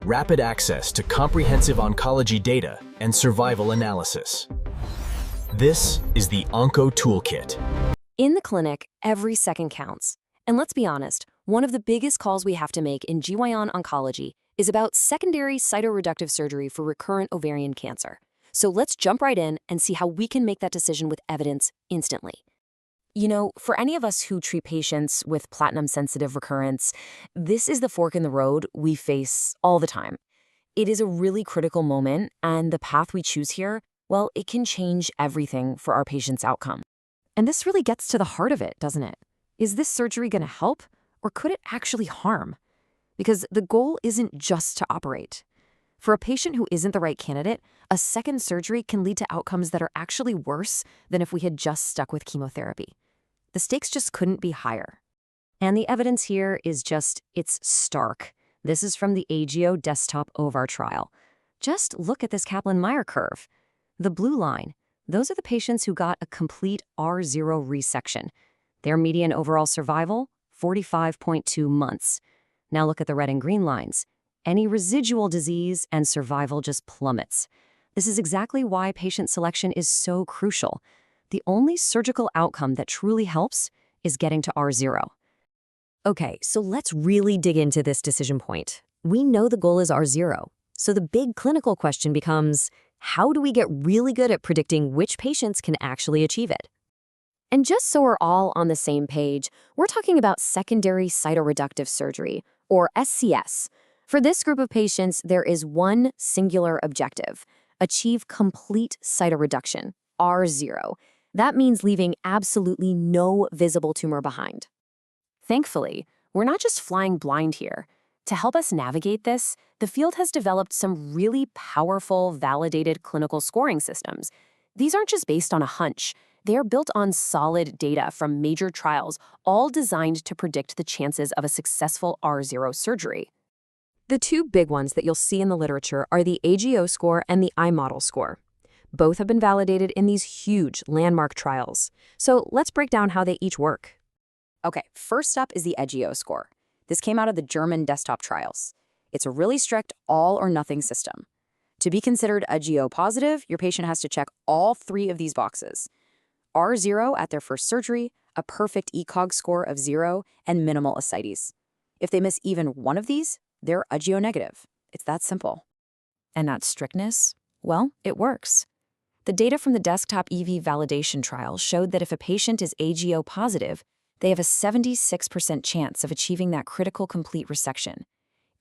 rapid access to comprehensive oncology data and survival analysis. This is the Oncotoolkit. In the clinic, every second counts. And let's be honest, one of the biggest calls we have to make in GYN oncology is about secondary cytoreductive surgery for recurrent ovarian cancer. So let's jump right in and see how we can make that decision with evidence instantly. You know, for any of us who treat patients with platinum-sensitive recurrence, this is the fork in the road we face all the time. It is a really critical moment, and the path we choose here, well, it can change everything for our patient's outcome. And this really gets to the heart of it, doesn't it? Is this surgery going to help, or could it actually harm? Because the goal isn't just to operate. For a patient who isn't the right candidate, a second surgery can lead to outcomes that are actually worse than if we had just stuck with chemotherapy. The stakes just couldn't be higher. And the evidence here is it's stark. This is from the AIO DESKTOP OVAR trial. Just look at this Kaplan-Meier curve. The blue line, those are the patients who got a complete R0 resection. Their median overall survival, 45.2 months. Now look at the red and green lines. Any residual disease and survival just plummets. This is exactly why patient selection is so crucial. The only surgical outcome that truly helps is getting to R0. Okay, so let's really dig into this decision point. We know the goal is R0, so the big clinical question becomes, how do we get really good at predicting which patients can actually achieve it? And just so we're all on the same page, we're talking about secondary cytoreductive surgery, or SCS. For this group of patients, there is one singular objective: achieve complete cytoreduction, R0. That means leaving absolutely no visible tumor behind. Thankfully, we're not just flying blind here. To help us navigate this, the field has developed some really powerful, validated clinical scoring systems. These aren't just based on a hunch. They are built on solid data from major trials, all designed to predict the chances of a successful R0 surgery. The two big ones that you'll see in the literature are the AIO score and the iModel score. Both have been validated in these huge landmark trials. So let's break down how they each work. Okay, first up is the AIO score. This came out of the German desktop trials. It's a really strict all-or-nothing system. To be considered AIO positive, your patient has to check all three of these boxes: R0 at their first surgery, a perfect ECOG score of 0, and minimal ascites. If they miss even one of these, they're AIO negative. It's that simple. And that strictness? Well, it works. The data from the desktop EV validation trial showed that if a patient is AIO positive, they have a 76% chance of achieving that critical complete resection.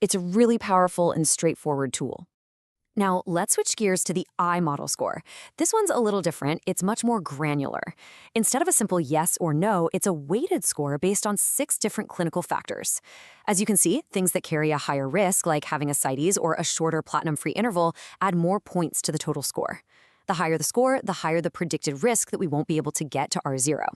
It's a really powerful and straightforward tool. Now, let's switch gears to the iModel score. This one's a little different. It's much more granular. Instead of a simple yes or no, it's a weighted score based on 6 different clinical factors. As you can see, things that carry a higher risk, like having ascites or a shorter platinum-free interval, add more points to the total score. The higher the score, the higher the predicted risk that we won't be able to get to R0.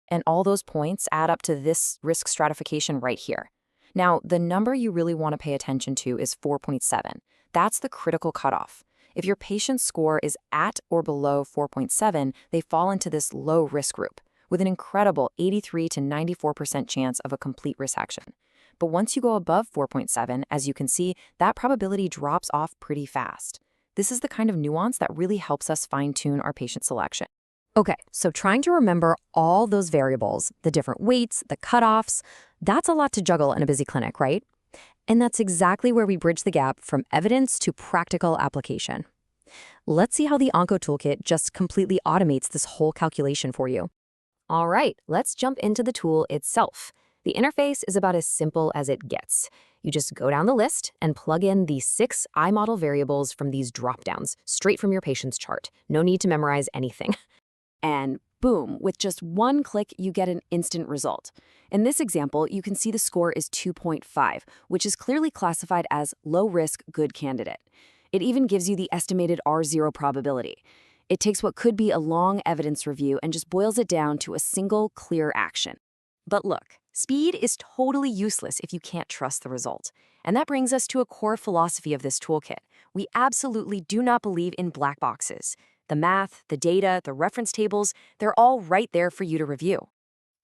And all those points add up to this risk stratification right here. Now, the number you really want to pay attention to is 4.7. That's the critical cutoff. If your patient's score is at or below 4.7, they fall into this low-risk group, with an incredible 83 to 94% chance of a complete resection. But once you go above 4.7, as you can see, that probability drops off pretty fast. This is the kind of nuance that really helps us fine-tune our patient selection. Okay, so trying to remember all those variables, the different weights, the cutoffs, that's a lot to juggle in a busy clinic, right? And that's exactly where we bridge the gap from evidence to practical application. Let's see how the Oncotoolkit just completely automates this whole calculation for you. All right, let's jump into the tool itself. The interface is about as simple as it gets. You just go down the list and plug in the 6 iModel variables from these dropdowns, straight from your patient's chart. No need to memorize anything. And boom, with just one click, you get an instant result. In this example, you can see the score is 2.5, which is clearly classified as low-risk, good candidate. It even gives you the estimated R0 probability. It takes what could be a long evidence review and just boils it down to a single, clear action. But look, speed is totally useless if you can't trust the result. And that brings us to a core philosophy of this toolkit. We absolutely do not believe in black boxes. The math, the data, the reference tables, they're all right there for you to review.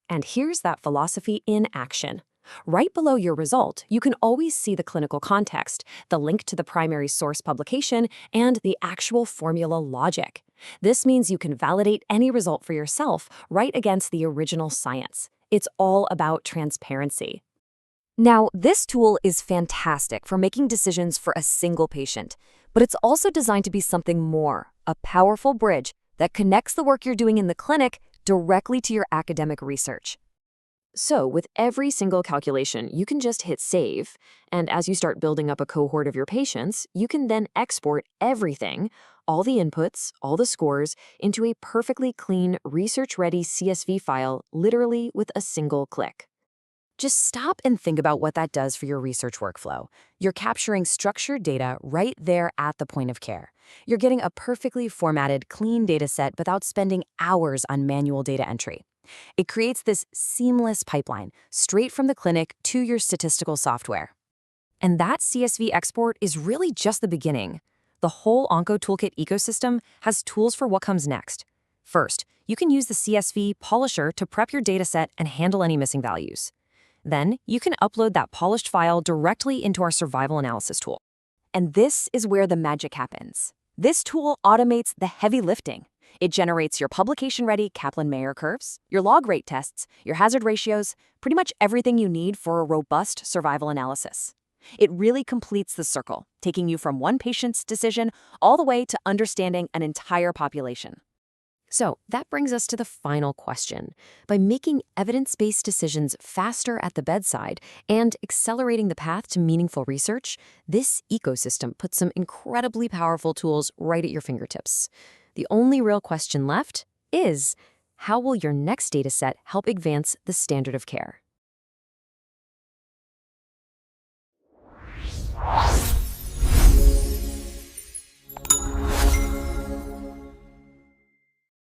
And here's that philosophy in action. Right below your result, you can always see the clinical context, the link to the primary source publication, and the actual formula logic. This means you can validate any result for yourself right against the original science. It's all about transparency. Now, this tool is fantastic for making decisions for a single patient, but it's also designed to be something more, a powerful bridge that connects the work you're doing in the clinic directly to your academic research. So, with every single calculation, you can just hit save, and as you start building up a cohort of your patients, you can then export everything, all the inputs, all the scores, into a perfectly clean, research-ready CSV file, literally with a single click. Just stop and think about what that does for your research workflow. You're capturing structured data right there at the point of care. You're getting a perfectly formatted, clean data set without spending hours on manual data entry. It creates this seamless pipeline straight from the clinic to your statistical software. And that CSV export is really just the beginning. The whole Oncotoolkit ecosystem has tools for what comes next. First, you can use the CSV polisher to prep your dataset and handle any missing values. Then, you can upload that polished file directly into our survival analysis tool. And this is where the magic happens. This tool automates the heavy lifting. It generates your publication-ready Kaplan-Meier curves, your log rate tests, your hazard ratios, pretty much everything you need for a robust survival analysis. It really completes the circle, taking you from one patient's decision all the way to understanding an entire population. So that brings us to the final question. By making evidence-based decisions faster at the bedside and accelerating the path to meaningful research, this ecosystem puts some incredibly powerful tools right at your fingertips. The only real question left is, how will your next dataset help advance the standard of care?